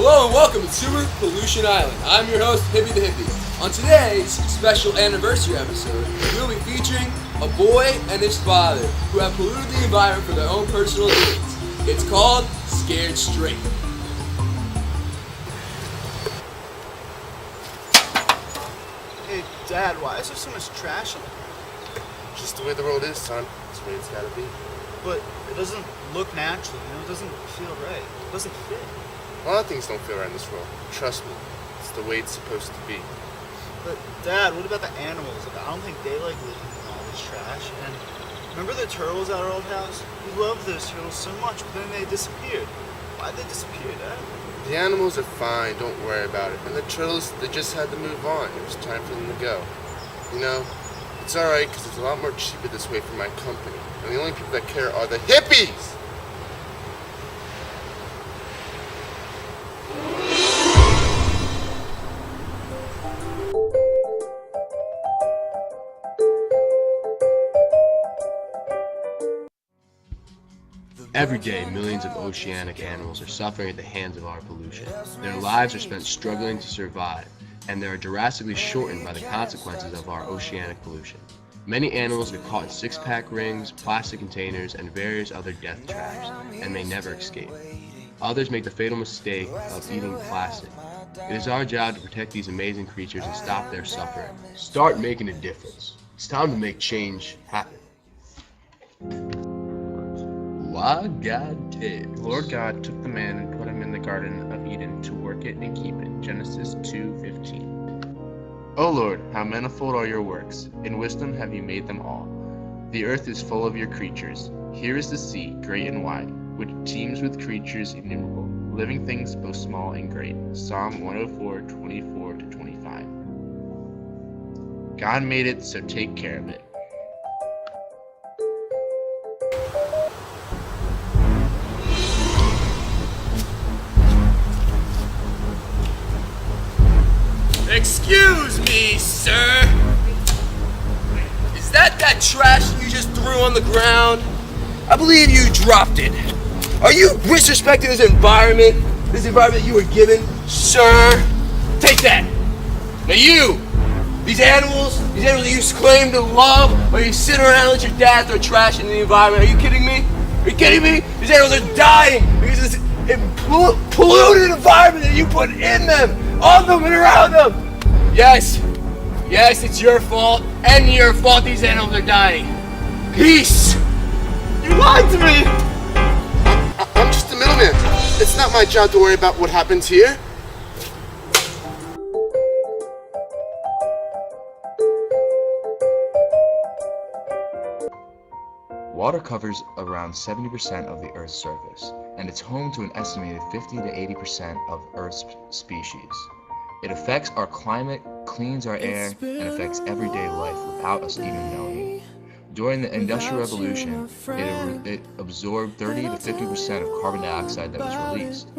Hello and welcome to Super Pollution Island. I'm your host, Hippie the Hippie. On today's special anniversary episode, we'll be featuring a boy and his father who have polluted the environment for their own personal gains. It's called Scared Straight. Hey, Dad, why is there so much trash in it? Just the way the world is, son. It's the way it's gotta be. But it doesn't look natural, It doesn't feel right. It doesn't fit. A lot of things don't feel right in this world. Trust me. It's the way it's supposed to be. But, Dad, what about the animals? I don't think they like living in all this trash. And remember the turtles at our old house? We loved those turtles so much, but then they disappeared. Why'd they disappear, Dad? The animals are fine. Don't worry about it. And the turtles, they just had to move on. It was time for them to go. It's alright because it's a lot more cheaper this way for my company. And the only people that care are the hippies! Every day, millions of oceanic animals are suffering at the hands of our pollution. Their lives are spent struggling to survive, and they are drastically shortened by the consequences of our oceanic pollution. Many animals get caught in six-pack rings, plastic containers, and various other death traps, and may never escape. Others make the fatal mistake of eating plastic. It is our job to protect these amazing creatures and stop their suffering. Start making a difference. It's time to make change happen. Why God cares? Lord God took the man and put him in the Garden of Eden to work it and keep it. Genesis 2:15. O Lord, how manifold are your works! In wisdom have you made them all. The earth is full of your creatures. Here is the sea, great and wide, which teems with creatures innumerable, living things both small and great. Psalm 104:24-25. God made it, so take care of it. Excuse me, sir. Is that trash you just threw on the ground? I believe you dropped it. Are you disrespecting this environment that you were given? Sir, take that. Now these animals that you claim to love, or you sit around and let your dad throw trash into the environment, are you kidding me? Are you kidding me? These animals are dying because of this polluted environment that you put in them, on them and around them. Yes, it's your fault, and your fault these animals are dying. Peace! You lied to me! I'm just the middleman. It's not my job to worry about what happens here. Water covers around 70% of the Earth's surface, and it's home to an estimated 50 to 80% of Earth's species. It affects our climate, cleans our air, and affects everyday life without us even knowing it. During the Industrial Revolution, it absorbed 30 to 50% of carbon dioxide that was released.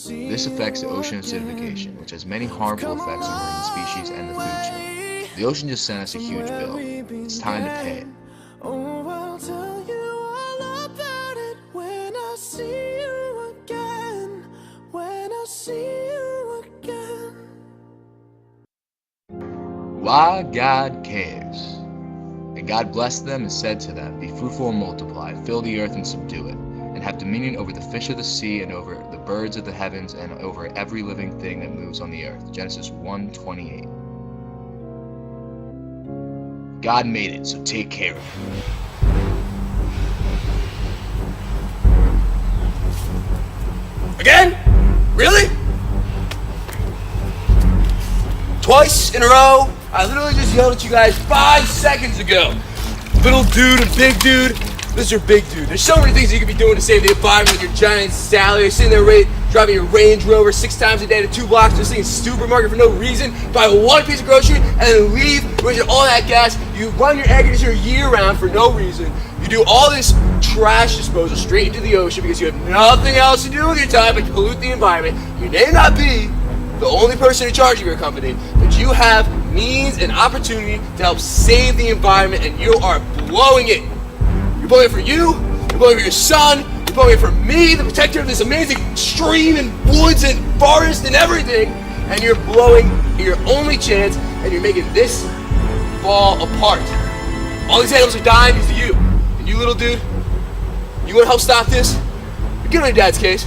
This affects the ocean acidification, which has many harmful effects on marine species and the food chain. The ocean just sent us a huge bill. It's time to pay it. Why God cares. And God blessed them and said to them, Be fruitful and multiply, fill the earth and subdue it, and have dominion over the fish of the sea and over the birds of the heavens and over every living thing that moves on the earth. Genesis 1:28. God made it, so take care of it. Again? Really? Twice in a row? I literally just yelled at you guys 5 seconds ago. Little dude and big dude. Mr. Big Dude. There's so many things you could be doing to save the environment with your giant salary. You're sitting there driving your Range Rover 6 times a day to 2 blocks to the supermarket for no reason, buy one piece of grocery, and then leave, waste all that gas. You run your air conditioner year-round for no reason. You do all this trash disposal straight into the ocean because you have nothing else to do with your time but to pollute the environment. You may not be the only person in charge of your company, but you have means and opportunity to help save the environment, and you are blowing it. You're blowing it for you, you're blowing it for your son, you're away from me, the protector of this amazing stream and woods and forest and everything, and you're blowing your only chance, and you're making this fall apart. All these animals are dying because of you. And you, little dude, you want to help stop this? You get on your dad's case.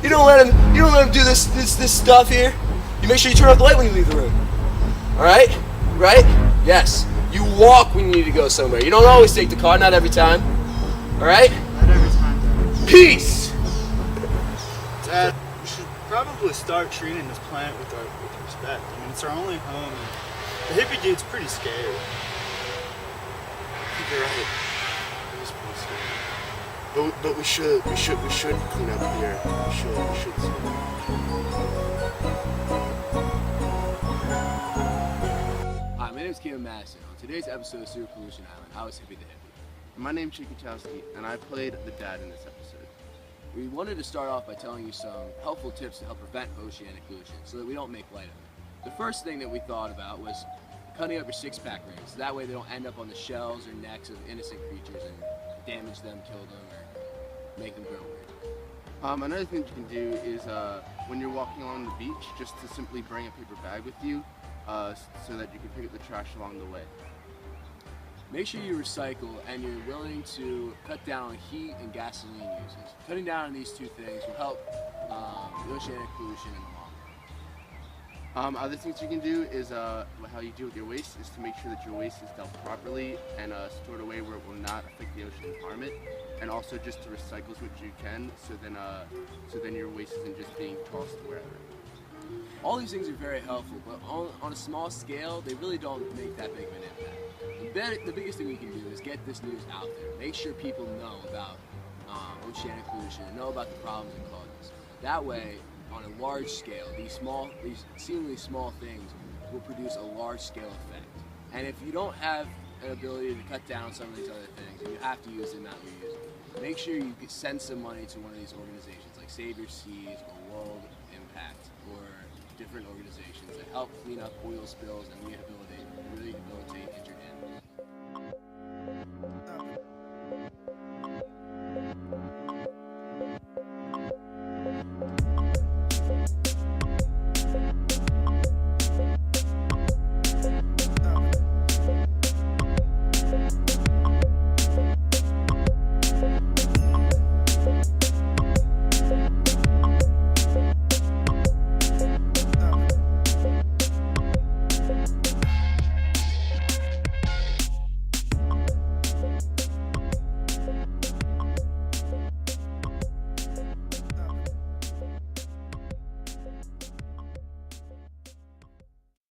You don't let him do this stuff here. You make sure you turn off the light when you leave the room. All right? Right? Yes. You walk when you need to go somewhere. You don't always take the car, not every time. All right? Not every time, Dad. Peace. Dad, we should probably start treating this planet with respect. I mean, it's our only home. And the hippie dude's pretty scary. I think you're right. It is pretty scary. But we should clean up here. We should. Hi, my name is Kevin Madison. On today's episode of Super Pollution Island, I was Hippie the Hippie. My name's Chicky Chowski, and I played the dad in this episode. We wanted to start off by telling you some helpful tips to help prevent oceanic pollution so that we don't make light of it. The first thing that we thought about was cutting up your six-pack rings. That way they don't end up on the shells or necks of innocent creatures and damage them, kill them, or make them grow weird. Another thing you can do is when you're walking along the beach, just to simply bring a paper bag with you so that you can pick up the trash along the way. Make sure you recycle and you're willing to cut down on heat and gasoline uses. Cutting down on these two things will help the oceanic pollution in the long run. Other things you can do is how you deal with your waste is to make sure that your waste is dealt properly and stored away where it will not affect the ocean and harm it, and also just to recycle as much as you can, so then your waste isn't just being tossed wherever. All these things are very helpful, but on a small scale, they really don't make that big of an impact. The biggest thing we can do is get this news out there. Make sure people know about oceanic pollution and know about the problems it causes. That way, on a large scale, these seemingly small things will produce a large scale effect. And if you don't have an ability to cut down some of these other things, and you have to use the amount you're using, make sure you send some money to one of these organizations like Save Your Seas or World Impact or different organizations that help clean up oil spills and rehabilitate